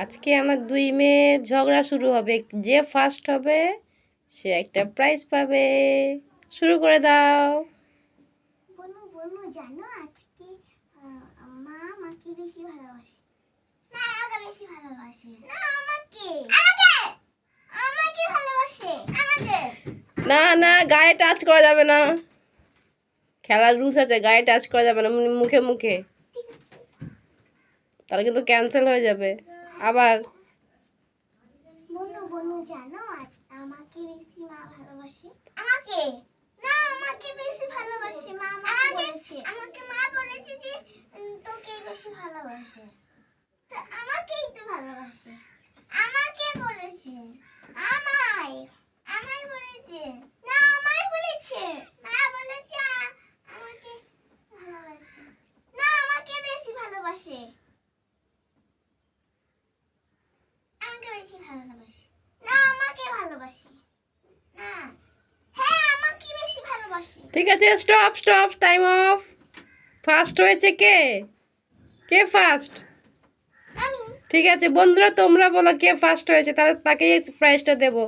আজকে আমার দুই মেয়ের ঝগড়া শুরু হবে, যে ফার্স্ট হবে সে একটা প্রাইজ পাবে। শুরু করে দাও। বনু বনু জানো আজকে মা আমাকে বেশি ভালোবাসে। না আমাকে বেশি ভালোবাসে। না আমাকে আমাকে ভালোবাসে। আমাকে না না, গায়ে টাচ করা যাবে না, খেলার রুলস আছে, গায়ে টাচ করা যাবে না, মুখে মুখে, তাহলে কিন্তু ক্যান্সেল হয়ে যাবে। আবার বনু বনু জানো আমাকে বেশি মা ভালোবাসে। আমাকে না আমাকে বেশি ভালোবাসে। মা আমাকে বলেছে, আমাকে মা বলেছে যে তোকে বেশি ভালোবাসে। তো আমাকেই তো ভালোবাসে। আমাকে বলেছে, আমায় আমায় বলেছে। না আমায় বলেছে। মা বলেছে আমাকে ভালোবাসে। না আমাকে বেশি ভালোবাসে। আমাকে বেশি ভালোবাসে। না আমাকে ভালোবাসে। না হ্যাঁ আমাকে বেশি ভালোবাসে। ঠিক আছে, stop stop, time of. First হয়েছে কে? কে ফার্স্ট? আমি। ঠিক আছে বন্ধুরা, তোমরা বলো কে ফার্স্ট হয়েছে, তাহলে তাকেই প্রাইজটা দেবো।